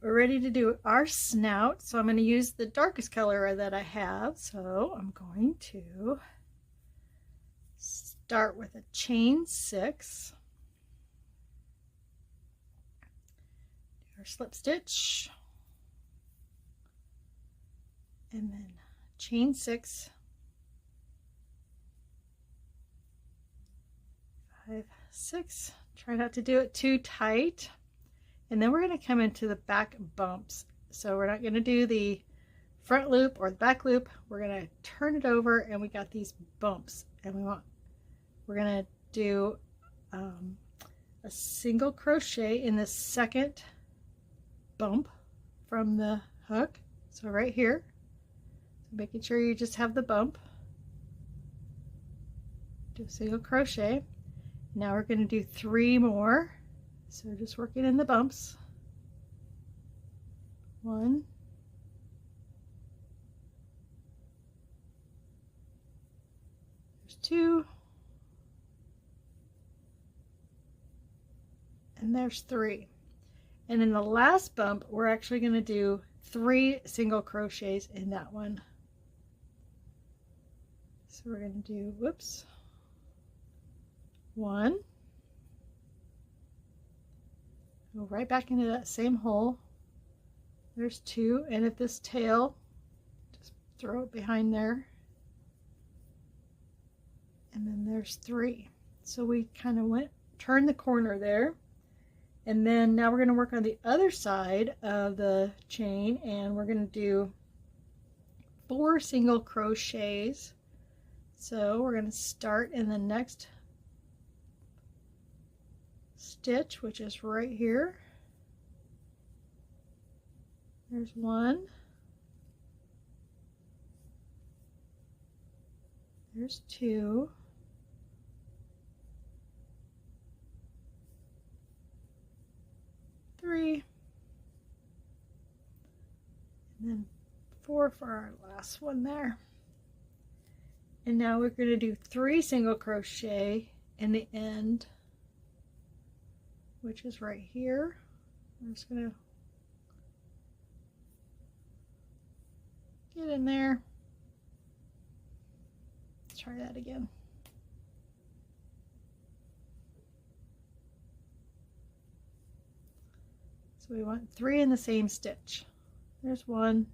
We're ready to do our snout, so I'm going to use the darkest color that I have. So I'm going to start with a chain 6, do our slip stitch, and then chain 6, 5, 6. Try not to do it too tight. And then we're going to come into the back bumps. So we're not going to do the front loop or the back loop. We're going to turn it over, and we got these bumps, and we're going to do a single crochet in the second bump from the hook. So right here, so making sure you just have the bump, do a single crochet. Now we're going to do 3 more. So just working in the bumps. 1, 2, and there's 3. And in the last bump, we're actually going to do 3 single crochets in that one. So we're going to do, whoops, 1, go right back into that same hole, there's 2, and at this tail, just throw it behind there, and then there's 3. So we kind of turn the corner there, and then now we're going to work on the other side of the chain, and we're going to do 4 single crochets. So we're going to start in the next stitch, which is right here. There's 1, there's 2, three, and then 4 for our last one there. And now we're going to do 3 single crochet in the end, which is right here. I'm just going to get in there. Let's try that again. So we want 3 in the same stitch. There's 1,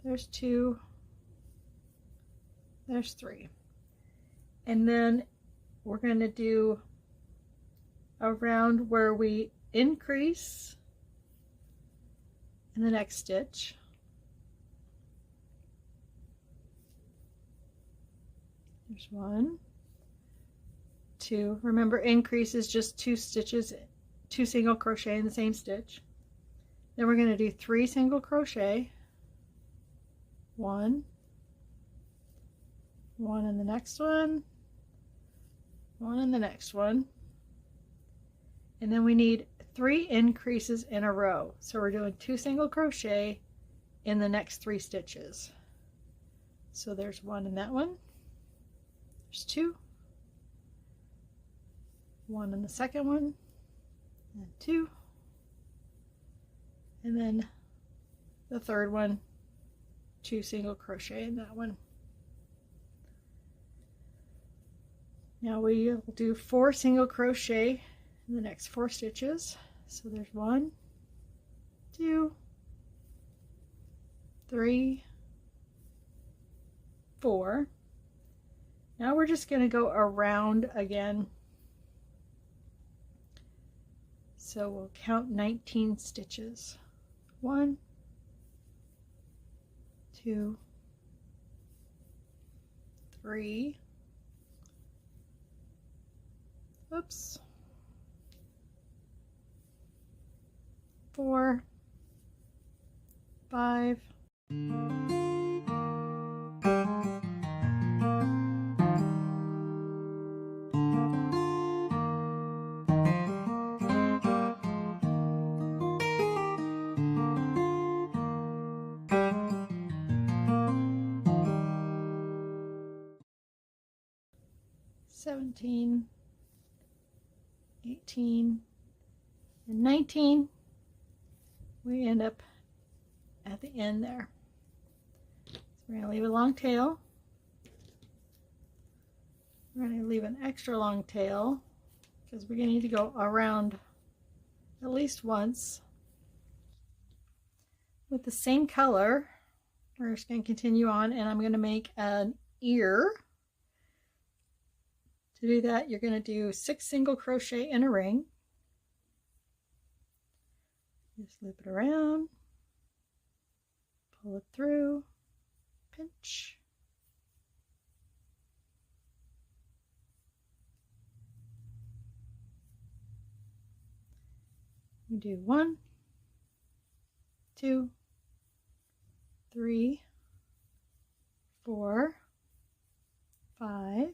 there's 2, there's 3. And then we're going to do around where we increase in the next stitch. There's 1, 2. Remember, increase is just 2 stitches, 2 single crochet in the same stitch. Then we're going to do 3 single crochet, 1, 1 in the next one, 1 in the next one. And then we need 3 increases in a row. So we're doing 2 single crochet in the next 3 stitches. So there's 1 in that one, there's 2, 1 in the second one, and 2, and then the third one, 2 single crochet in that one. Now we will do 4 single crochet in the next 4 stitches. So there's 1, 2, 3, 4. Now we're just going to go around again. So we'll count 19 stitches. 1, 2, 3, oops, 4, 5, 17, 18, and 19. We end up at the end there. So we're going to leave a long tail. We're going to leave an extra long tail because we're going to need to go around at least once. With the same color, we're just going to continue on, and I'm going to make an ear. To do that, you're going to do 6 single crochet in a ring. Just loop it around, pull it through, pinch. We do 1, 2, 3, 4, 5,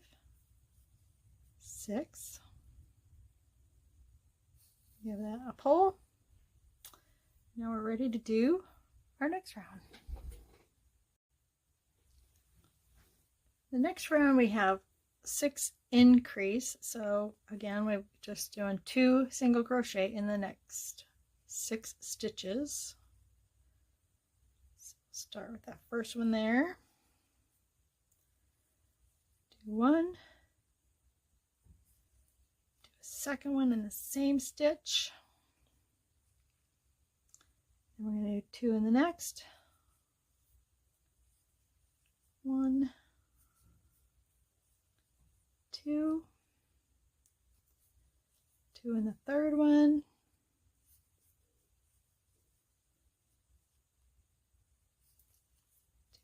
6. Give that a pull. Now we're ready to do our next round. The next round we have 6 increase. So again, we're just doing 2 single crochet in the next 6 stitches. So start with that first one there. Do 1. Do a second one in the same stitch. And we're going to do 2 in the next. 1, 2, 2 in the third one,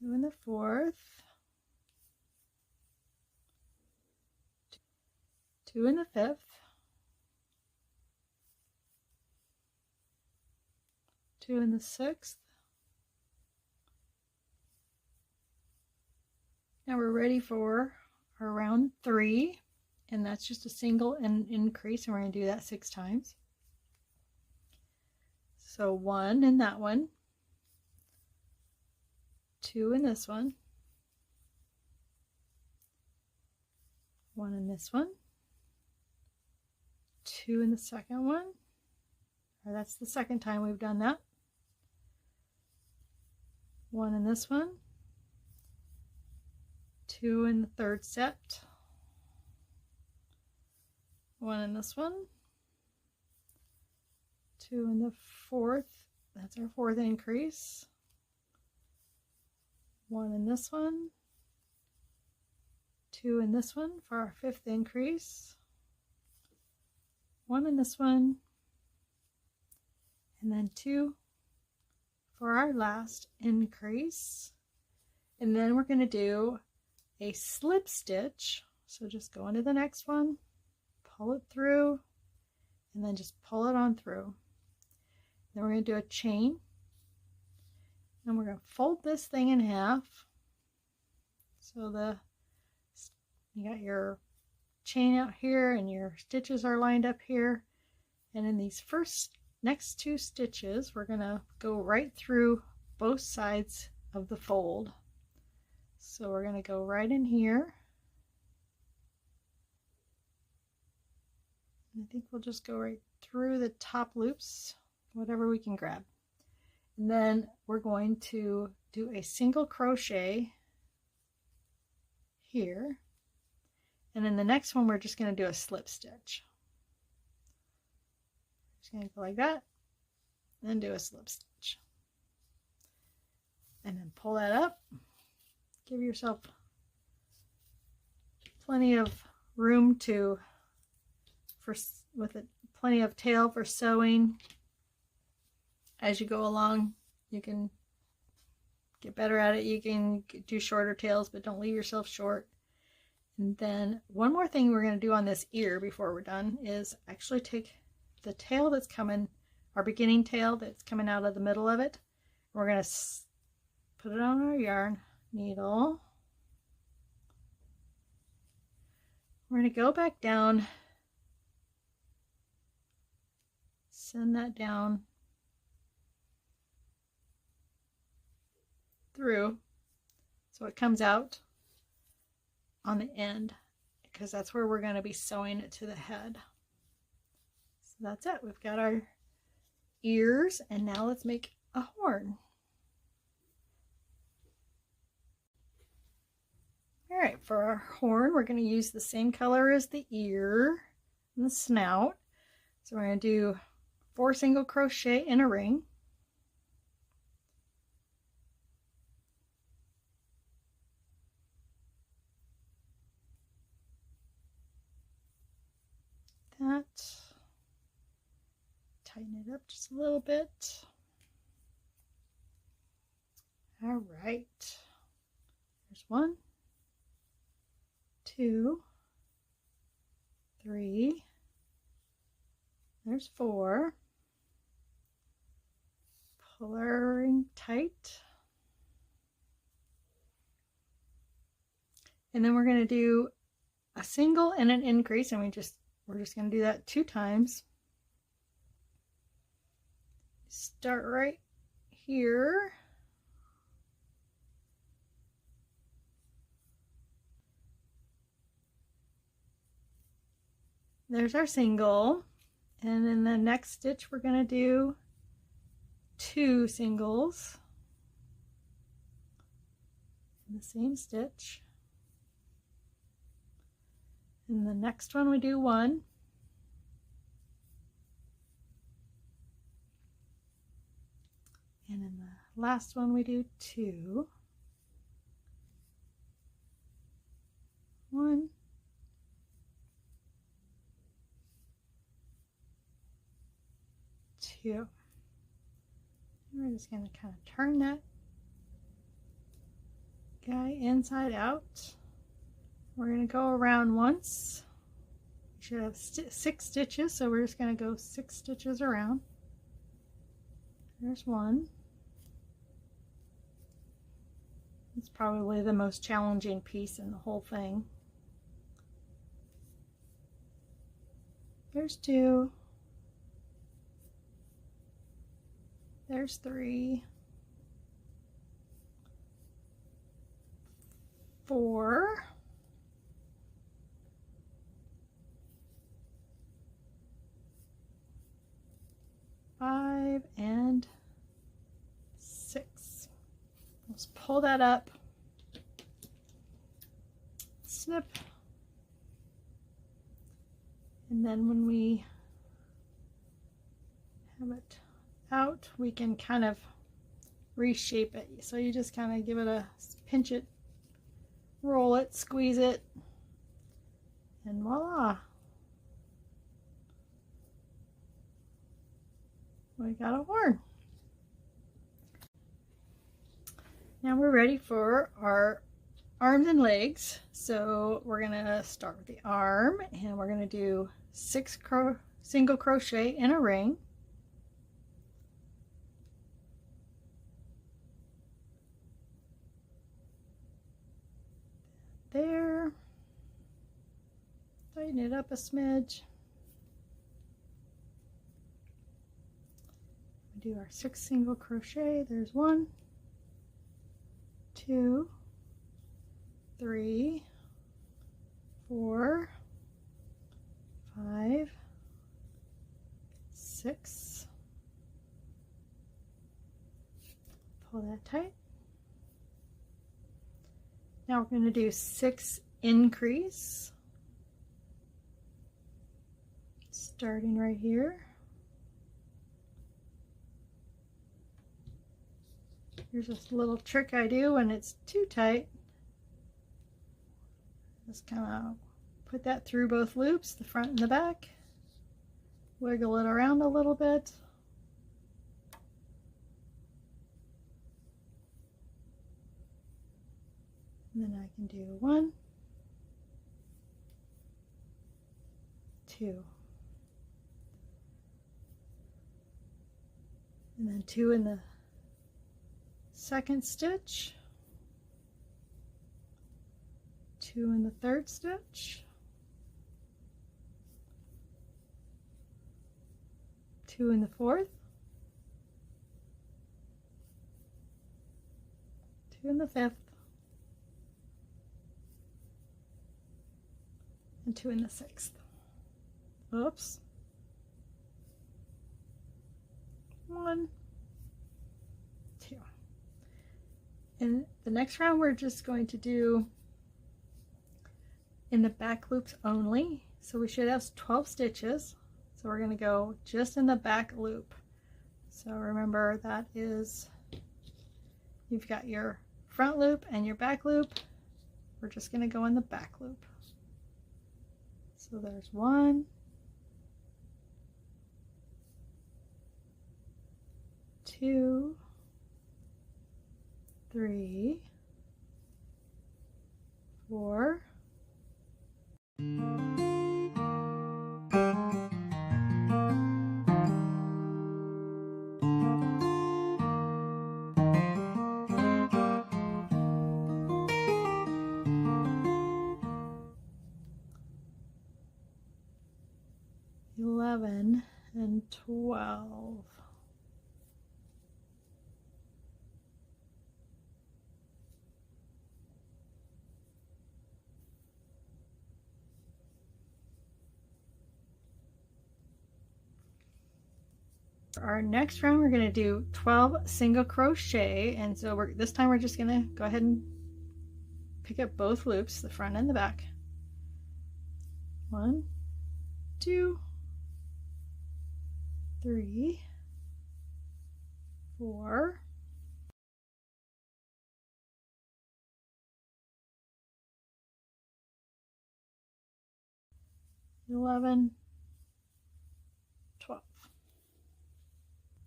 2 in the fourth, 2 in the fifth, 2 in the sixth. Now we're ready for our round 3, and that's just a single and increase, and we're going to do that 6 times. So 1 in that one, 2 in this one, 1 in this one, 2 in the second one, or that's the second time we've done that, 1 in this one, 2 in the third set, 1 in this one, 2 in the fourth, that's our fourth increase, 1 in this one, 2 in this one for our fifth increase, 1 in this one, and then 2 for our last increase. And then we're going to do a slip stitch. So just go into the next one, pull it through, and then just pull it on through. Then we're going to do a chain, and we're going to fold this thing in half. So you got your chain out here and your stitches are lined up here, and in these next 2 stitches we're going to go right through both sides of the fold. So we're going to go right in here. I think we'll just go right through the top loops, whatever we can grab. And then we're going to do a single crochet here. And then the next one, we're just going to do a slip stitch. Just going to go like that, then do a slip stitch. And then pull that up. Give yourself plenty of room with plenty of tail for sewing. As you go along, you can get better at it. You can do shorter tails, but don't leave yourself short. And then one more thing we're going to do on this ear before we're done is actually take the tail that's coming, our beginning tail that's coming out of the middle of it. We're going to put it on our yarn needle. We're going to go back down, send that down through so it comes out on the end. It because that's where we're going to be sewing it to the head. So that's it. We've got our ears, and now let's make a horn. All right, for our horn, we're going to use the same color as the ear and the snout. So we're going to do 4 single crochet in a ring. That. Tighten it up just a little bit. All right. There's 1, 2, 3. There's 4. Pull our ring tight. And then we're going to do a single and an increase, and we're just going to do that 2 times. Start right here. There's our single, and in the next stitch we're going to do 2 singles in the same stitch. In the next one we do 1. And in the last one we do 2. 1. 2. We're just going to kind of turn that guy inside out. We're going to go around once. We should have 6 stitches, so we're just going to go 6 stitches around. There's 1. It's probably the most challenging piece in the whole thing. There's 2. There's 3. 4. 5 and 6. Let's pull that up, snip, and then when we have it out, we can kind of reshape it. So you just kind of give it a pinch it, roll it, squeeze it, and voila, we got a horn. Now we're ready for our arms and legs. So we're gonna start with the arm, and we're gonna do 6 single crochet in a ring. There. Tighten it up a smidge. We do our 6 single crochet. There's 1, 2, 3, 4, 5, 6. Pull that tight. Now we're going to do 6 increase, starting right here. Here's this little trick I do when it's too tight. Just kind of put that through both loops, the front and the back. Wiggle it around a little bit. And then I can do 1, 2, and then 2 in the second stitch, 2 in the third stitch, 2 in the fourth, 2 in the fifth, and 2 in the 6th. Oops. 1, 2. In the next round, we're just going to do in the back loops only. So we should have 12 stitches. So we're going to go just in the back loop. So remember, that is, you've got your front loop and your back loop. We're just going to go in the back loop. So there's 1, 2, 3, 4, 11 and 12. For our next round, we're going to do 12 single crochet, and so this time we're just going to go ahead and pick up both loops, the front and the back. 1, 2, 3, 4, 11, 12.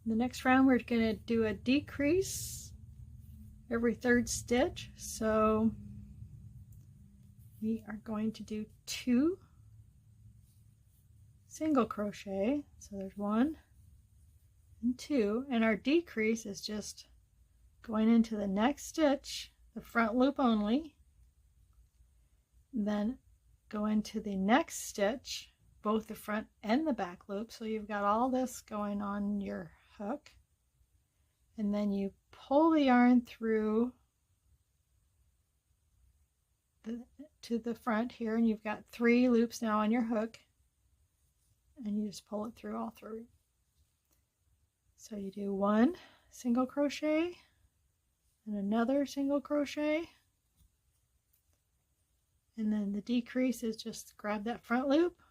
The next round, we're going to do a decrease every 3rd stitch. So we are going to do 2 single crochet. So there's 1 and 2, and our decrease is just going into the next stitch, the front loop only, then go into the next stitch, both the front and the back loop. So you've got all this going on your hook, and then you pull the yarn through to the front here, and you've got 3 loops now on your hook, and you just pull it through all 3. So you do 1 single crochet and another single crochet, and then the decrease is just grab that front loop,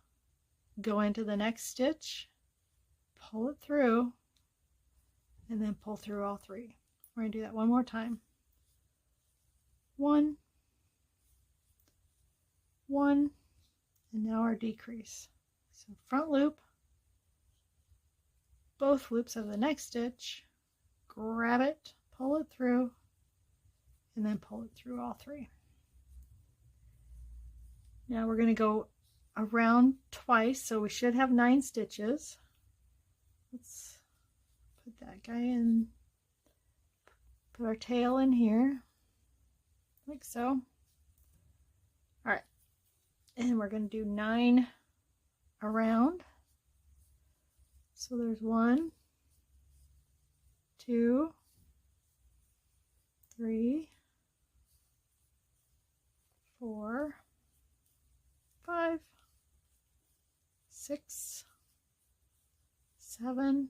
go into the next stitch, pull it through, and then pull through all 3. We're going to do that one more time. 1, 1, and now our decrease. So front loop, both loops of the next stitch, grab it, pull it through, and then pull it through all 3. Now we're going to go around twice, so we should have 9 stitches. Let's put that guy in, put our tail in here, like so. All right, and we're going to do 9 around. So there's 1, 2, 3, 4, 5, 6, 7,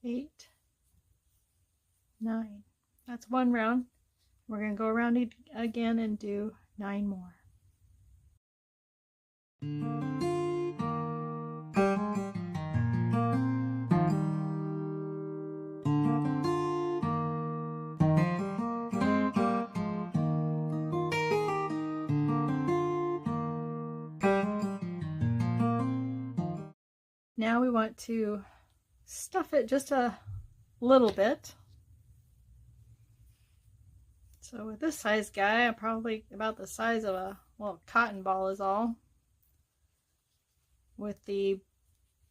8, 9. That's 1 round. We're going to go around it again and do 9 more. Now we want to stuff it just a little bit. So with this size guy, I'm probably about the size of a cotton ball is all. With the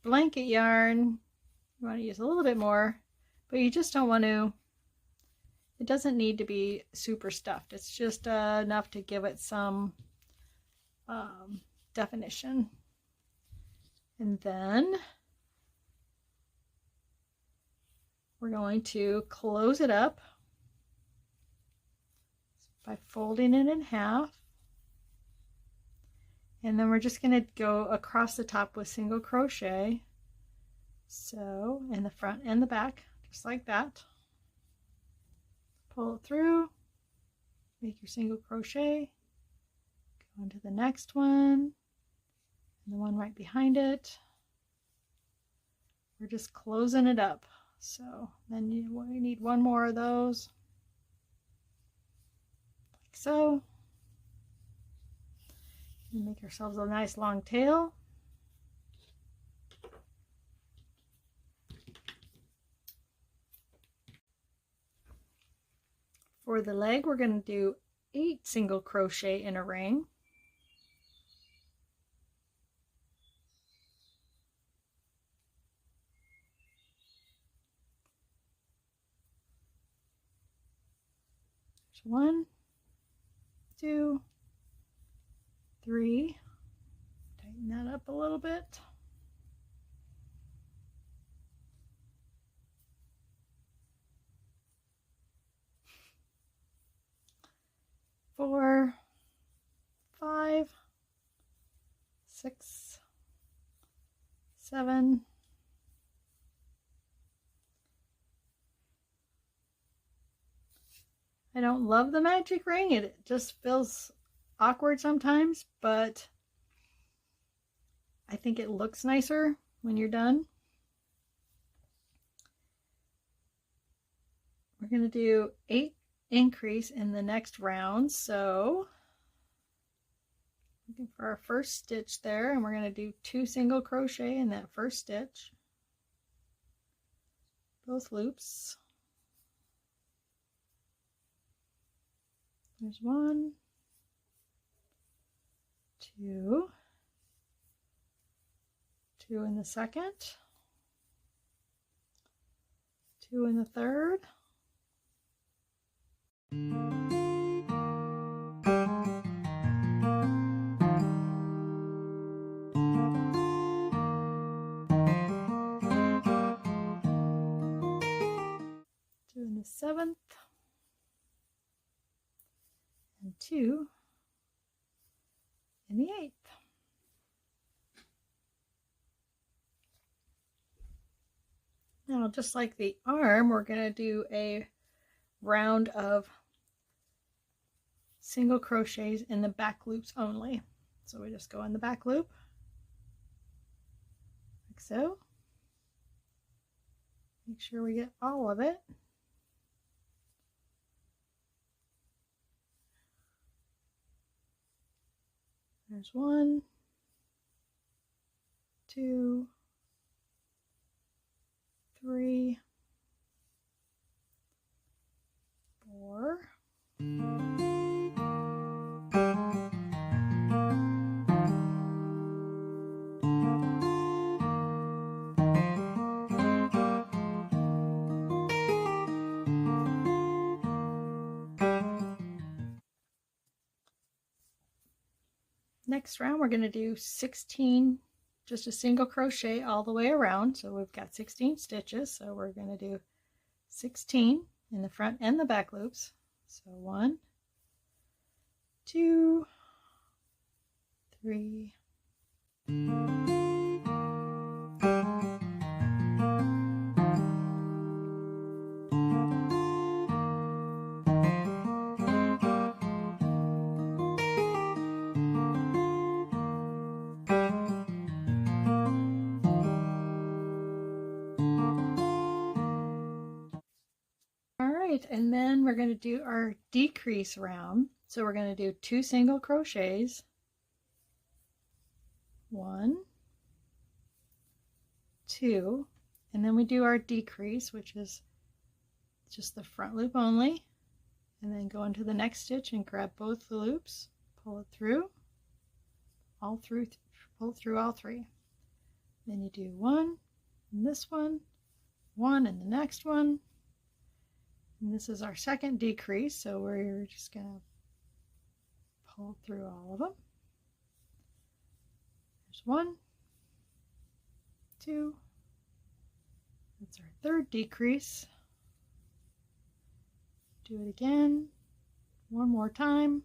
blanket yarn, you want to use a little bit more, but you just don't want to, it doesn't need to be super stuffed. It's just enough to give it some definition. And then we're going to close it up by folding it in half And then we're just going to go across the top with single crochet. So in the front and the back, just like that. Pull it through, make your single crochet, go into the next one, and the one right behind it. We're just closing it up. So then we need one more of those, like so. And make ourselves a nice long tail. For the leg, we're going to do 8 single crochet in a ring. There's 1, 2, 3. Tighten that up a little bit. 4, 5, 6, 7, 8. I don't love the magic ring. It just feels awkward sometimes, but I think it looks nicer when you're done. We're going to do 8 increase in the next round. So looking for our first stitch there, and we're going to do 2 single crochet in that first stitch, both loops. There's 1, 2, 2 in the second, 2 in the third, 2 in the seventh, and 2 in the 8th. Now, just like the arm, we're going to do a round of single crochets in the back loops only. So we just go in the back loop, like so. Make sure we get all of it. There's 1, 2, 3, 4. Next round we're going to do 16, just a single crochet all the way around. So we've got 16 stitches, so we're going to do 16 in the front and the back loops. So 1, 2, 3, 4. And then we're going to do our decrease round. So we're going to do 2 single crochets, 1, 2, and then we do our decrease, which is just the front loop only, and then go into the next stitch and grab both the loops, pull it through, pull through all 3. Then you do 1 in this one, 1 in the next one. And this is our second decrease, so we're just going to pull through all of them. There's 1, 2, that's our third decrease. Do it again, one more time.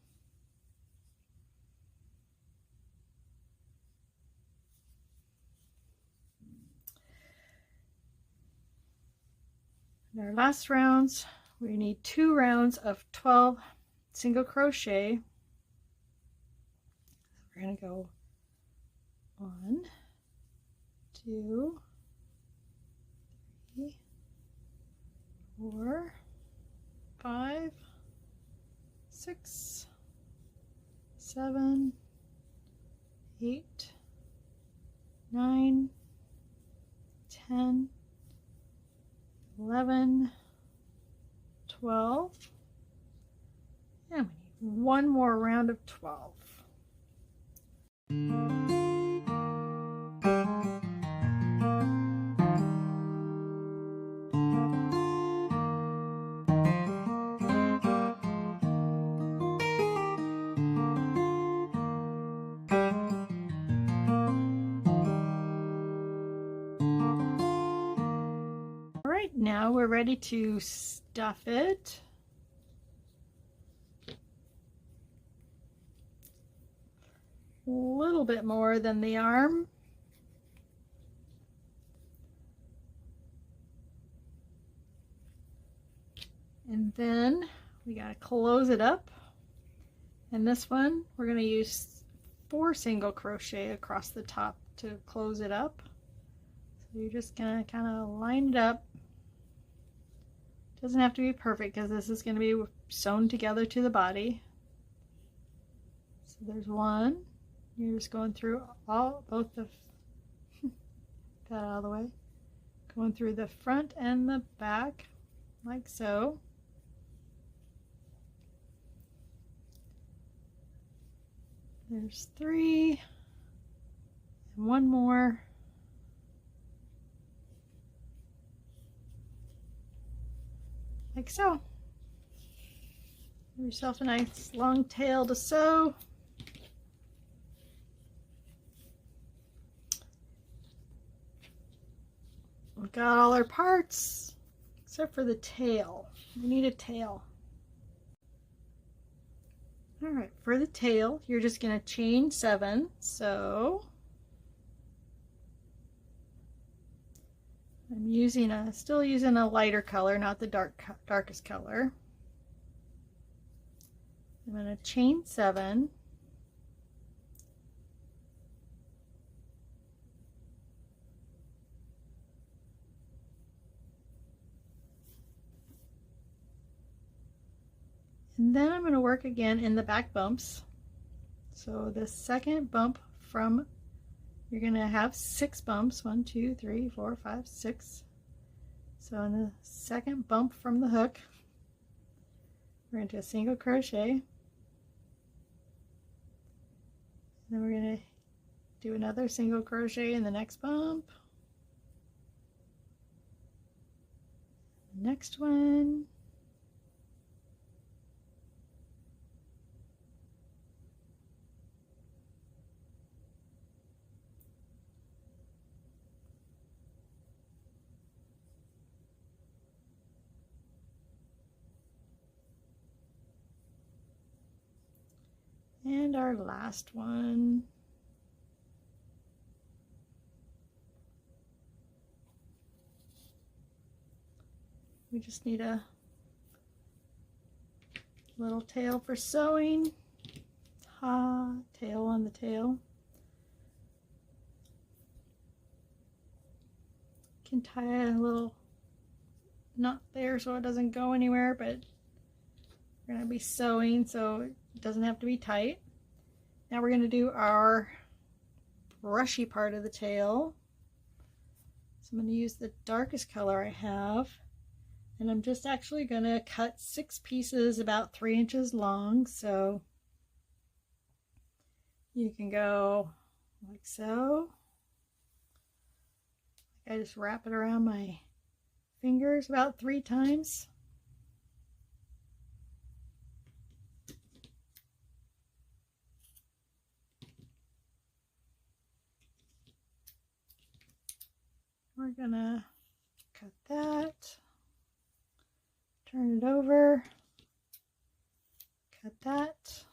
In our last rounds, we need 2 rounds of 12 single crochet. We're going to go 1, 2, 3, 4, 5, 6, 7, 8, 9, 10, 11, 12, and we need one more round of 12. All right, now we're ready to stuff it. A little bit more than the arm. And then we got to close it up. And this one, we're going to use 4 single crochet across the top to close it up. So you're just going to kind of line it up. Doesn't have to be perfect because this is going to be sewn together to the body. So there's one. You're just going through both the that out of the way. Going through the front and the back like so. There's 3 and one more. Like so. Give yourself a nice long tail to sew. We've got all our parts except for the tail. We need a tail. All right, for the tail, you're just going to chain 7. So I'm still using a lighter color, not the darkest color. I'm going to chain 7. And then I'm going to work again in the back bumps. So the second bump from, you're going to have 6 bumps, 1, 2, 3, 4, 5, 6. So in the second bump from the hook, we're going to do a single crochet. And then we're going to do another single crochet in the next bump. The next one. And our last one. We just need a little tail for sewing. Tail on the tail. You can tie a little knot there so it doesn't go anywhere, but we're going to be sewing, so it doesn't have to be tight. Now we're going to do our brushy part of the tail. So I'm going to use the darkest color I have, and I'm just actually going to cut 6 pieces about 3 inches long. So you can go like so. I just wrap it around my fingers about 3 times. We're gonna cut that, turn it over, cut that.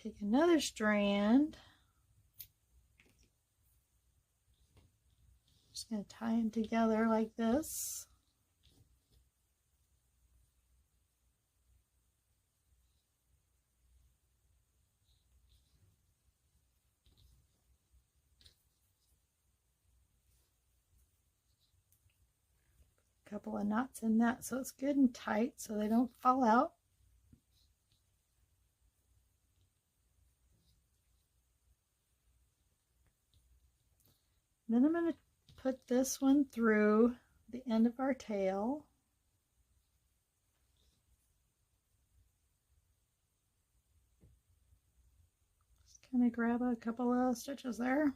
Take another strand. Just going to tie them together like this. A couple of knots in that so it's good and tight so they don't fall out. Then I'm going to put this one through the end of our tail. Just kind of grab a couple of stitches there.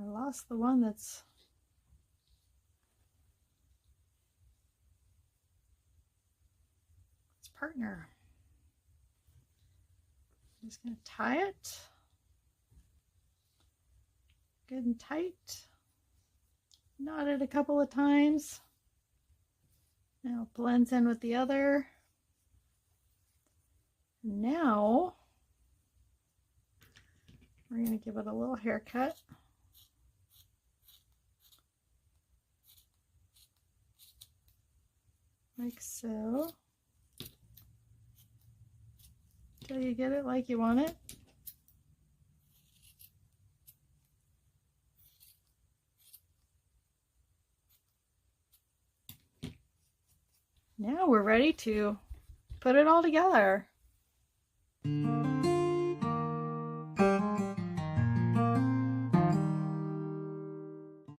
I lost the one that's its partner. I'm just going to tie it good and tight. Knot it a couple of times. Now it blends in with the other. Now we're going to give it a little haircut. Like so, till you get it like you want it. Now we're ready to put it all together.